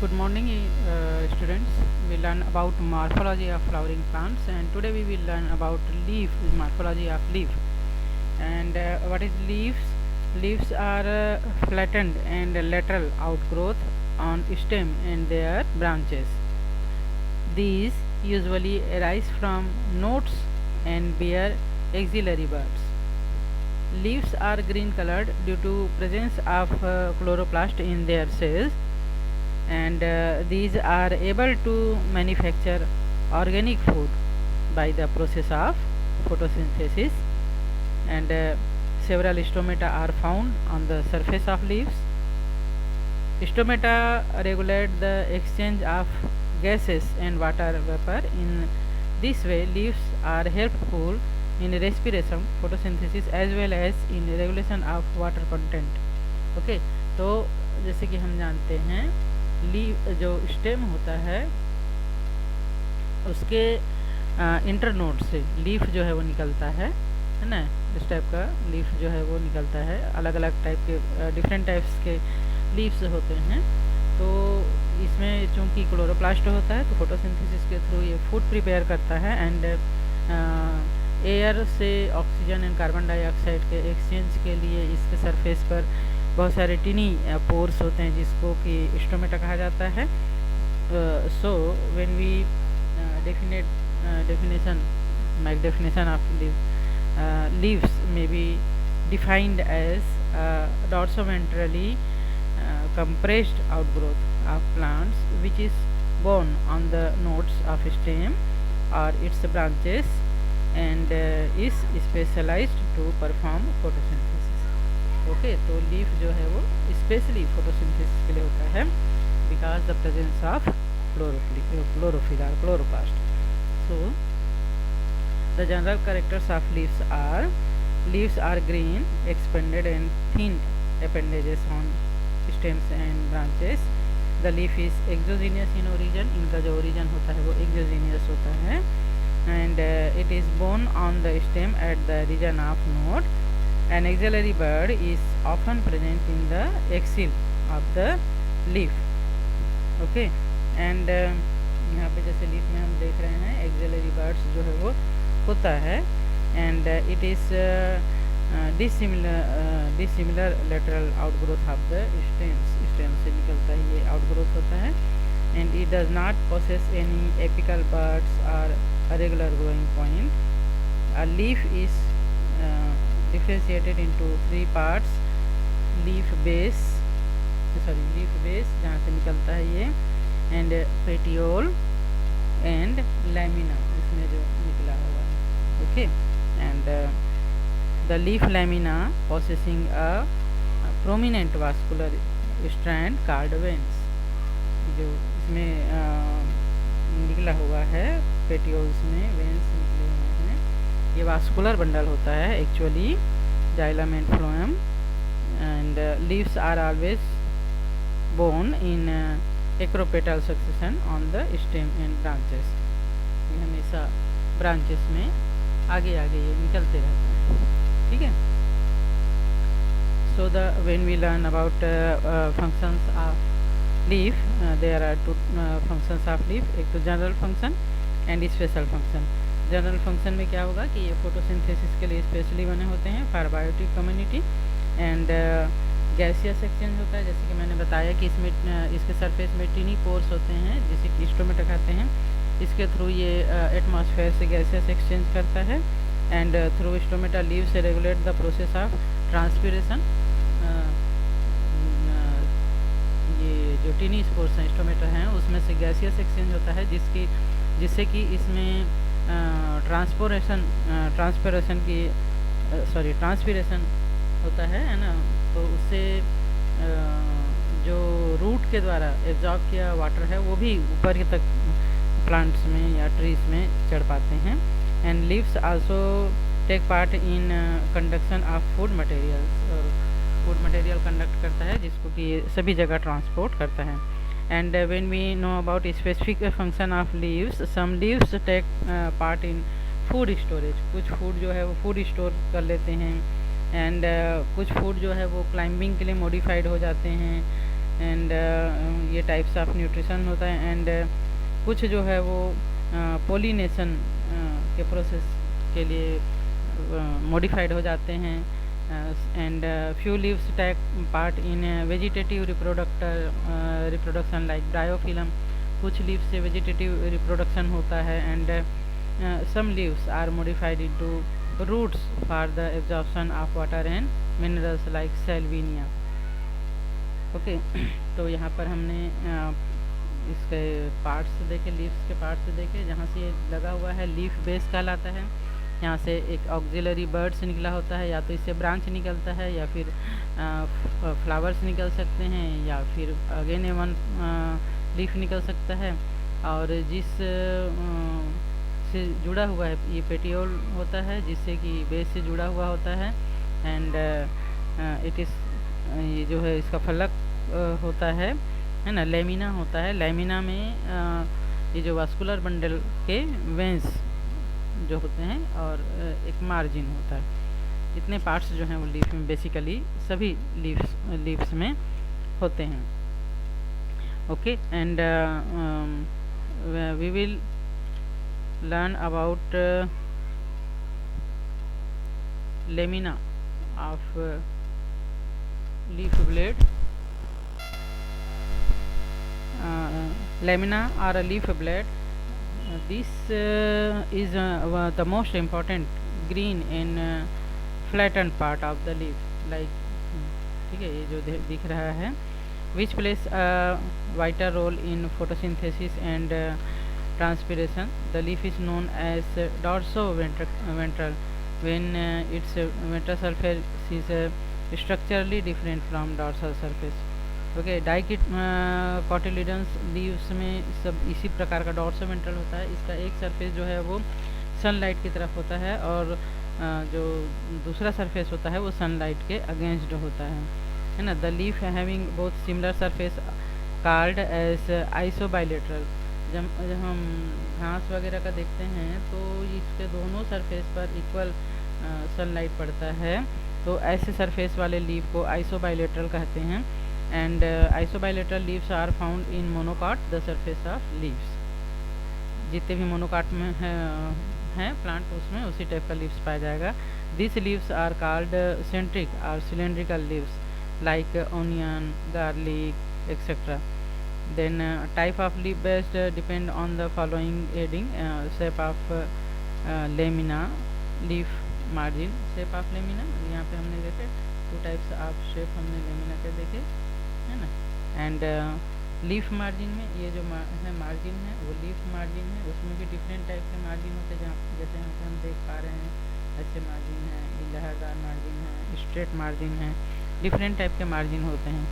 Good morning, students. We learn about morphology of flowering plants, and today we will learn about morphology of leaf. And what is leaves? Leaves are flattened and lateral outgrowth on stem and their branches. These usually arise from nodes and bear axillary buds. Leaves are green colored due to presence of chloroplast in their cells, and these are able to manufacture organic food by the process of photosynthesis, and several stomata are found on the surface of leaves. Stomata regulate the exchange of gases and water vapor. In this way, leaves are helpful in respiration, photosynthesis as well as in regulation of water content. Okay तो जैसे कि हम जानते हैं leaf जो stem होता है उसके इंटरनोड से लीफ जो है वो निकलता है ना। इस टाइप का लीफ जो है वो निकलता है, अलग अलग टाइप के डिफरेंट टाइप्स के लीव्स होते हैं। तो इसमें चूंकि क्लोरोप्लास्ट होता है तो फोटोसिंथेसिस के थ्रू ये फूड प्रिपेयर करता है, एंड एयर से ऑक्सीजन एंड कार्बन डाइऑक्साइड के एक्सचेंज के लिए इसके सरफेस पर बहुत सारे टिनी पोर्स होते हैं जिसको कि स्टोमेटा कहा जाता है। So when we definition of leaves may be defined as dorsoventrally compressed outgrowth of plants which is born on the nodes of stem or its branches and is specialized to perform photosynthesis. Okay तो leaf जो है वो specially photosynthesis के लिए होता है because the presence of chlorophyll or chloroplast. So the general characters of leaves are green, expanded and thin appendages on stems and branches. The leaf is exogenous in origin. इनका जो origin होता है वो exogenous होता है, and it is borne on the stem at the region of node. An axillary bud is often present in the axil of the leaf. Okay, and यहाँ पे जैसे लीफ में हम देख रहे हैं एक्सिलरी बर्ड्स जो है वो होता है, and it is dissimilar lateral outgrowth of the stem से निकलता है ये आउटग्रोथ होता है, and it does not possess any apical buds और regular growing point. A leaf is differentiated into three parts: leaf base जहाँ से निकलता है ये, एंड पेटियोल एंड लैमिना इसमें जो निकला हुआ है. Okay, and the leaf lamina possessing a prominent vascular strand called veins. जो इसमें निकला हुआ है पेटियोल्स में वेन्स निकले हुए हैं, ये वास्कुलर बंडल होता है actually, xylem and phloem. And leaves are always borne in acropetal succession on the stem and branches. ये हमेशा ब्रांचेस में आगे आगे ये निकलते रहते हैं. ठीक है, so the when we learn about functions of leaf, there are two functions of leaf. एक तो general function and special function. General function में क्या होगा कि ये फोटोसिंथेसिस के लिए स्पेशली बने होते हैं for biotic community, and gaseous exchange होता है जैसे कि मैंने बताया कि इसमें इसके सरफेस में टिनी पोर्स होते हैं जिसे कि स्टोमेटा कहते हैं. इसके थ्रू ये एटमॉस्फेयर से गैसियस एक्सचेंज करता है, एंड थ्रू स्टोमेटा लीव से regulate the process of transpiration. ये जो टिनी स्पोर्स हैं स्टोमेटा हैं उसमें से गैसियस एक्सचेंज होता है जिससे कि इसमें ट्रांसपीरेशन होता है ना. तो उससे जो रूट के द्वारा एब्जॉर्ब किया वाटर है वो भी ऊपर तक प्लांट्स में या ट्रीज में चढ़ पाते हैं. And leaves also take part in conduction of food materials, और फूड मटेरियल कंडक्ट करता है जिसको कि सभी जगह ट्रांसपोर्ट करता है. And when we know about specific function of leaves, some leaves take part in food storage. कुछ फूड जो है वो फूड स्टोर कर लेते हैं, एंड कुछ फूड जो है वो क्लाइंबिंग के लिए मॉडिफाइड हो जाते हैं, एंड ये टाइप्स ऑफ न्यूट्रिशन होता है। एंड कुछ जो है वो पोलिनेशन के प्रोसेस के लिए मॉडिफाइड हो जाते हैं। And few leaves take part in vegetative reproduction like bryophyllum. कुछ लीव्स से वेजिटेटिव रिप्रोडक्शन होता है। And some leaves are modified into roots for the absorption of water and minerals like salvinia। Okay तो यहाँ पर हमने इसके पार्ट्स देखे, लीव्स के पार्ट्स देखे। जहाँ से ये लगा हुआ है लीफ बेस कहलाता है। यहाँ से एक ऑक्सिलरी बर्ड्स निकला होता है, या तो इससे ब्रांच निकलता है या फिर फ्लावर्स निकल सकते हैं, या फिर अगेन वन लीफ निकल सकता है। और जिस से जुड़ा हुआ है ये पेटियोल होता है, जिससे कि बेस से जुड़ा हुआ होता है। एंड इट इज़ ये जो है इसका फलक होता है ना, लेमिना होता है। लेमिना में ये जो वास्कुलर बंडल के वेंस जो होते हैं और एक मार्जिन होता है। इतने पार्ट्स जो हैं वो लीफ में बेसिकली सभी लीव्स में होते हैं। Okay and we will learn about lamina of leaf blade। lamina or a leaf blade, this is the most important green and flattened part of the leaf, like ठीक है, ये जो दिख रहा है, which plays a vital role in photosynthesis and transpiration। The leaf is known as dorsoventral when its ventral surface is structurally different from dorsal surface। Okay dicotyledons leaves में सब इसी प्रकार का डॉर्सोवेंट्रल होता है। इसका एक सरफेस जो है वो सनलाइट की तरफ होता है, और जो दूसरा सरफेस होता है वो सनलाइट के अगेंस्ट होता है ना। The leaf having both similar surface called as isobilateral. जब हम घास वगैरह का देखते हैं तो इसके दोनों सरफेस पर इक्वल सनलाइट पड़ता है, तो ऐसे सरफेस वाले लीफ को आइसोबाइलेटरल कहते हैं। And isobilateral leaves are found in monocot the surface of leaves. जितने भी मोनोकाट में हैं प्लांट उसमें उसी टाइप का लीव्स पाया जाएगा। This leaves are called centric और cylindrical leaves like onion, garlic etcetera. Then type of leaf based depend on the following heading: shape of lamina, leaf margin। shape of lamina यहाँ पे हमने देखे two types of shape हमने lamina के देखे है ना। एंड लीफ मार्जिन में ये जो है मार्जिन है वो लीफ मार्जिन है, उसमें भी डिफरेंट टाइप के मार्जिन होते हैं। जहाँ जैसे यहाँ पे हम देख पा रहे हैं ऐसे मार्जिन है, लहरदार मार्जिन है, स्ट्रेट मार्जिन है, डिफरेंट टाइप के मार्जिन होते हैं।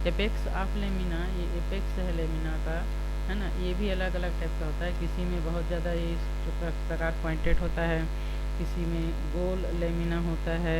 एपेक्स ऑफ लेमिना, ये एपेक्स है लेमिना का है ना, ये भी अलग अलग टाइप का होता है। किसी में बहुत ज़्यादा ये इस प्रकार पॉइंटेड होता है, किसी में गोल लेमिना होता है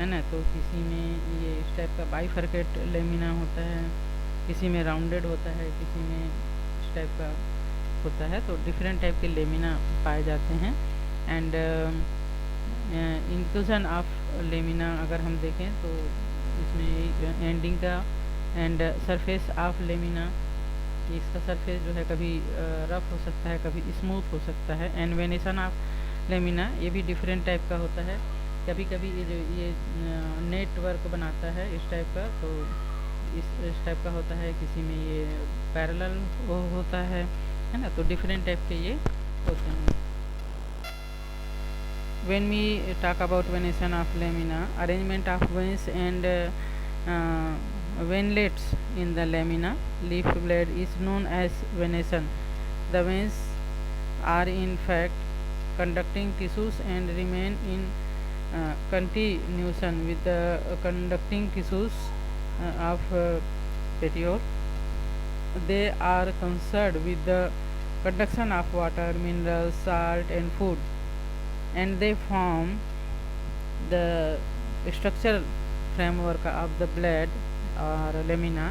ना, तो किसी में ये इस टाइप का बाइफर्केट लेमिना होता है, किसी में राउंडेड होता है, किसी में इस टाइप का होता है। तो डिफरेंट टाइप के लेमिना पाए जाते हैं। एंड इंक्लूजन ऑफ लेमिना अगर हम देखें तो इसमें एंडिंग का एंड सरफेस ऑफ लेमिना, इसका सरफेस जो है कभी रफ हो सकता है, कभी स्मूथ हो सकता है। एंड वेनेशन ऑफ लेमिना, ये भी डिफरेंट टाइप का होता है। कभी कभी ये जो ये नेटवर्क बनाता है इस टाइप का, तो इस टाइप का होता है। किसी में ये पैरेलल होता है ना, तो डिफरेंट टाइप के ये होते हैं। When we talk about venation of lamina, arrangement of veins and venlets in the lamina leaf blade is known as venation। The veins are in fact conducting tissues and remain in continuation with the conducting tissues of petiole। They are concerned with the conduction of water, minerals, salt and food, and they form the structural framework of the blade or lamina।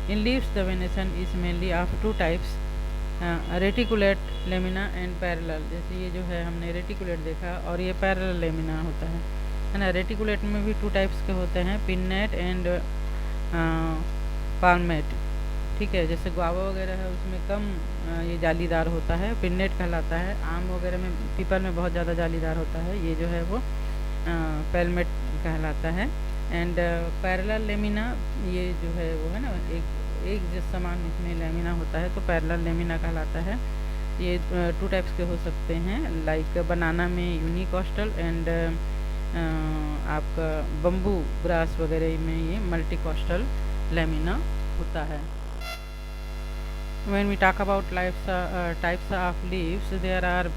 In leaves the venation is mainly of two types, reticulate lamina and parallel. जैसे ये जो है हमने reticulate देखा और ये parallel lamina होता है ना। रेटिकुलेट में भी टू टाइप्स के होते हैं, पिन्नेट एंड पाल्मेट। ठीक है। जैसे गुआवा वगैरह है उसमें कम ये जालीदार होता है, पिन्नेट कहलाता है। आम वगैरह में, पीपल में बहुत ज़्यादा जालीदार होता है, ये जो है वो पैलमेट कहलाता है। एंड पैरेलल लेमिना, ये जो है वो है ना, एक जिस समान इसमें लेमिना होता है तो पैरेलल लेमिना कहलाता है। ये 2 टाइप्स के हो सकते हैं, लाइक बनाना में यूनिकॉस्टल एंड आपका बम्बू ग्रास वगैरह में ये मल्टीकॉस्टल लेमिना होता है। When we talk about types of leaves, there are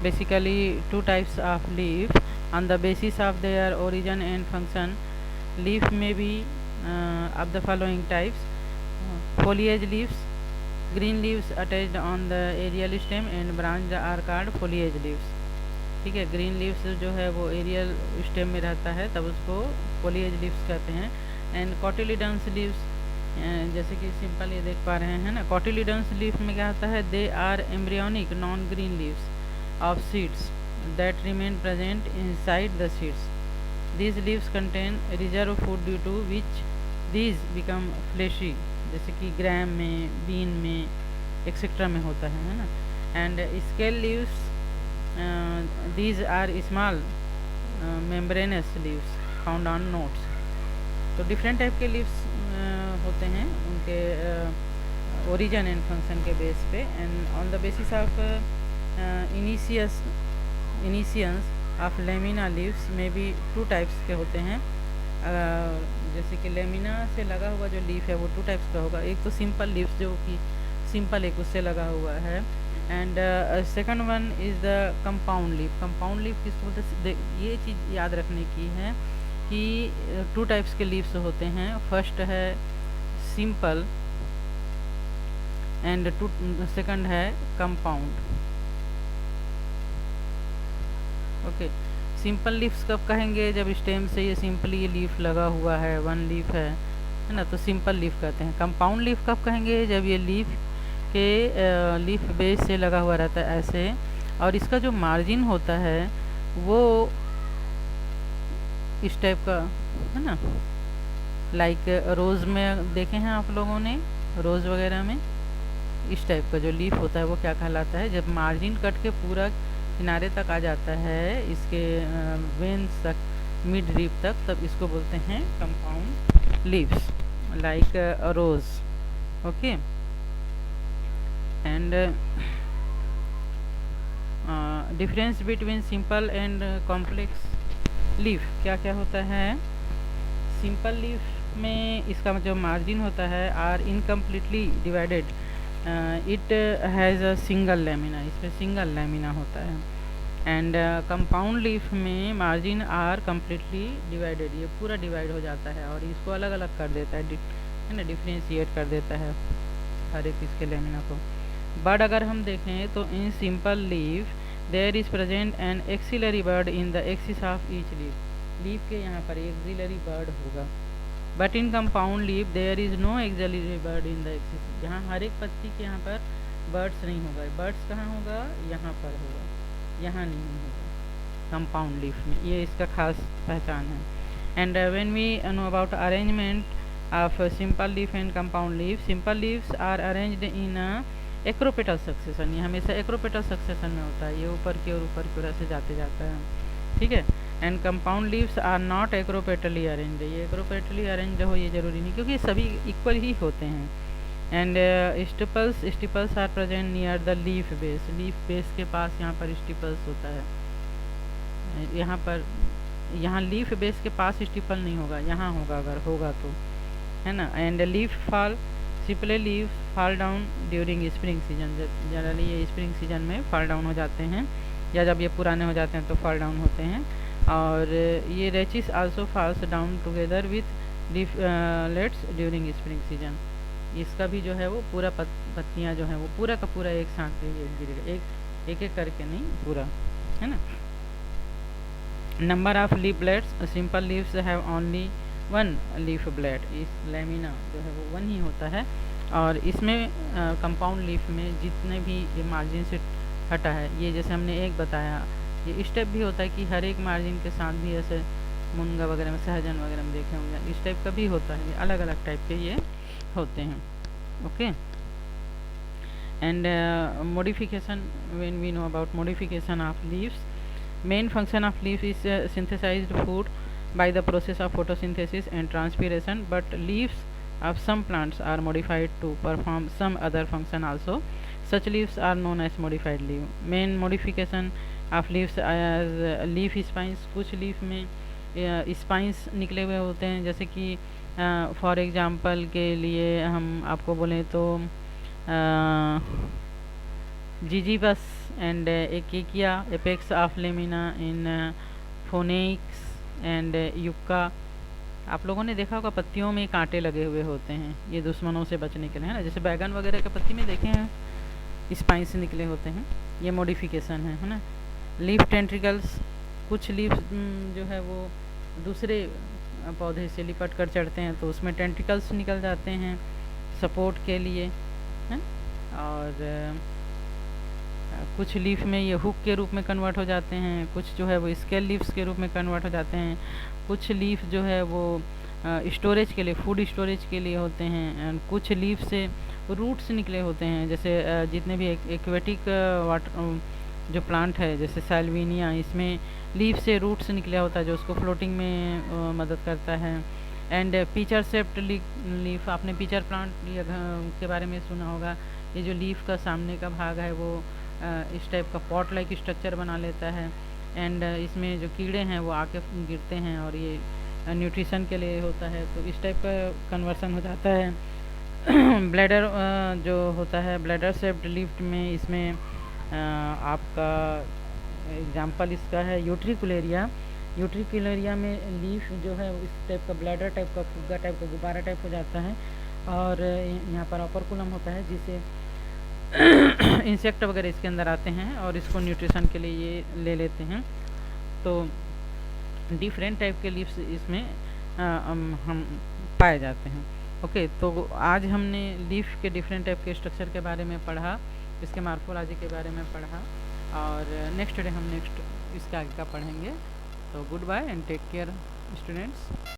basically 2 types of leaf on the basis of their origin and function. Leaf may be of the following types: foliage leaves, green leaves attached on the aerial stem and branch are called foliage leaves. ठीक है, green leaves जो है वो aerial stem में रहता है तब उसको फोलिएज लीव्स कहते हैं। एंड कॉटिलीडन्स लीव्स, जैसे कि सिंपल ये देख पा रहे हैं ना, कॉटिलीडन्स लीफ में क्या होता है, they are embryonic non green leaves of seeds that remain present inside the seeds. These leaves contain reserve food due to which these become fleshy, जैसे कि ग्राम में, बीन में एक्सेट्रा में होता है ना। And scale leaves, these are small membranous leaves found on nodes। तो different type के लीव्स होते हैं उनके ओरिजिन एंड फंक्शन के बेस पे। And on the basis of initiations of lamina leaves में भी 2 टाइप्स के होते हैं। जैसे कि लेमिना से लगा हुआ जो लीफ है वो 2 टाइप्स का होगा। एक तो सिंपल लीव्स जो कि सिंपल एक उससे लगा हुआ है, and second one is the compound leaf. Compound leaf किसको बोलते हैं, ये चीज़ याद रखने की है कि 2 टाइप्स के लीव्स होते हैं। फर्स्ट है सिंपल एंड सेकंड है कंपाउंड। ओके, सिंपल लीव्स कब कहेंगे, जब स्टेम से ये सिंपली ये लीफ लगा हुआ है, 1 लीफ है ना, तो सिंपल लीफ कहते हैं। कंपाउंड लीफ कब कहेंगे, जब ये लीफ के लीफ बेस से लगा हुआ रहता है ऐसे, और इसका जो मार्जिन होता है वो इस टाइप का है ना, लाइक रोज़ में देखे हैं आप लोगों ने, रोज़ वगैरह में इस टाइप का जो लीफ होता है वो क्या कहलाता है, जब मार्जिन कट के पूरा किनारे तक आ जाता है, इसके वेन्स तक, मिड रीप तक, तब इसको बोलते हैं compound leaves, like rose. Okay, and difference between simple and complex leaf क्या क्या होता है। सिंपल लीफ में इसका जो मार्जिन होता है are incompletely divided, it has a single lamina, इसमें सिंगल लेमिना होता है। एंड कंपाउंड लीफ में मार्जिन आर कम्प्लीटली डिवाइडेड, ये पूरा डिवाइड हो जाता है और इसको अलग अलग कर देता है ना, डिफ्रेंशिएट कर देता है हर एक इसके लेमिना को। बट अगर हम देखें तो in simple leaf there is present an axillary bud in the axis of each leaf, leaf के यहाँ पर एक्सिलरी बर्ड होगा। But in compound leaf there is no axillary bud in the axis, यहाँ हर एक पत्ती के यहाँ पर बर्ड्स नहीं होगा। बर्ड्स कहाँ होगा, यहाँ पर होगा, यहाँ नहीं होगा कंपाउंड लीफ में, ये इसका खास पहचान है। And when we know about arrangement of simple leaf and compound leaf, simple leaves are arranged in acropetal succession, ये हमेशा एक्रोपेटल सक्सेशन में होता है, ये ऊपर की ओर ऊपर की ओर से जाते जाता है, ठीक है। And compound leaves are not acropetally arrange, ये एक्रोपेटली अरेंज हो ये जरूरी नहीं, क्योंकि सभी इक्वल ही होते हैं। And stipules are present near the leaf base, leaf base के पास यहाँ पर स्टिपल्स होता है, यहाँ पर, यहाँ लीफ बेस के पास स्टिपल नहीं होगा, यहाँ होगा अगर होगा तो, है ना। And leaf fall, simple leave fall down during spring season, generally ये स्प्रिंग सीजन में फॉल डाउन हो जाते हैं, या जब ये पुराने हो जाते हैं तो फॉल डाउन होते हैं। और ये rachis also falls down together with leaflets during spring season, इसका भी जो है वो पूरा पत्तियाँ जो हैं वो पूरा का पूरा एक साथ गिरेगा, एक एक करके नहीं, पूरा, है ना। Number of leaf blades, simple leaves have only 1 leaf blade, इस लेमिना जो है वो 1 ही होता है। और इसमें कंपाउंड लीफ में जितने भी ये मार्जिन से हटा है, ये जैसे हमने एक बताया, ये स्टेप भी होता है कि हर एक मार्जिन के साथ भी, ऐसे मुनगा वगैरह में, सहजन वगैरह में देखे होंगे, इस टाइप का भी होता है, अलग अलग टाइप के ये होते हैं। Okay. And modification, when we know about modification of leaves, main function of leaf is synthesized food by the process of photosynthesis and transpiration, but leaves of some plants are modified to perform some other function also. Such leaves are known as modified leaf. Main modification of leaves as leaf spines, कुछ leaf में spines निकले हुए होते हैं, जैसे कि for example के लिए हम आपको बोलें तो Zizyphus and Acacia, apex of lamina in Phoenix and Yucca. आप लोगों ने देखा होगा पत्तियों में कांटे लगे हुए होते हैं, ये दुश्मनों से बचने के लिए, है ना। जैसे बैगन वगैरह के पत्ती में देखे हैं स्पाइंस निकले होते हैं, ये मॉडिफिकेशन है ना। लीफ टेंट्रिकल्स, कुछ लीफ जो है वो दूसरे पौधे से लिपट कर चढ़ते हैं, तो उसमें टेंट्रिकल्स निकल जाते हैं सपोर्ट के लिए, है। और कुछ लीफ में ये हुक के रूप में कन्वर्ट हो जाते हैं, कुछ जो है वो स्केल लीव्स के रूप में कन्वर्ट हो जाते हैं, कुछ लीफ जो है वो स्टोरेज के लिए, फूड स्टोरेज के लिए होते हैं, एंड कुछ लीफ से रूट्स निकले होते हैं। जैसे जितने भी एक्वेटिक वाटर जो प्लांट है, जैसे साल्विनिया, इसमें लीफ से रूट्स निकला होता है जो उसको फ्लोटिंग में मदद करता है। एंड पीचर सेप्ट लीफ, आपने पीचर प्लांट के बारे में सुना होगा। ये जो लीफ का सामने का भाग है वो इस टाइप का पॉट लाइक स्ट्रक्चर बना लेता है, एंड इसमें जो कीड़े हैं वो आके गिरते हैं और ये न्यूट्रिशन के लिए होता है, तो इस टाइप का कन्वर्सन हो जाता है। ब्लैडर जो होता है, ब्लैडर शेप्ड लीफ में, इसमें आपका एग्जांपल इसका है यूट्रिकुलेरिया। यूट्रिकुलेरिया में लीफ जो है इस टाइप का ब्लैडर टाइप का, फुग्गा टाइप का, गुब्बारा टाइप हो जाता है, और यहाँ पर ऑपरकुलम होता है जिसे इंसेक्ट वगैरह इसके अंदर आते हैं और इसको न्यूट्रिशन के लिए ये ले लेते हैं। तो डिफरेंट टाइप के लीव्स इसमें हम पाए जाते हैं। ओके, तो आज हमने लीफ के डिफरेंट टाइप के स्ट्रक्चर के बारे में पढ़ा, इसके मार्फोलॉजी के बारे में पढ़ा, और नेक्स्ट डे हम इसका आगे का पढ़ेंगे। तो goodbye and take care students.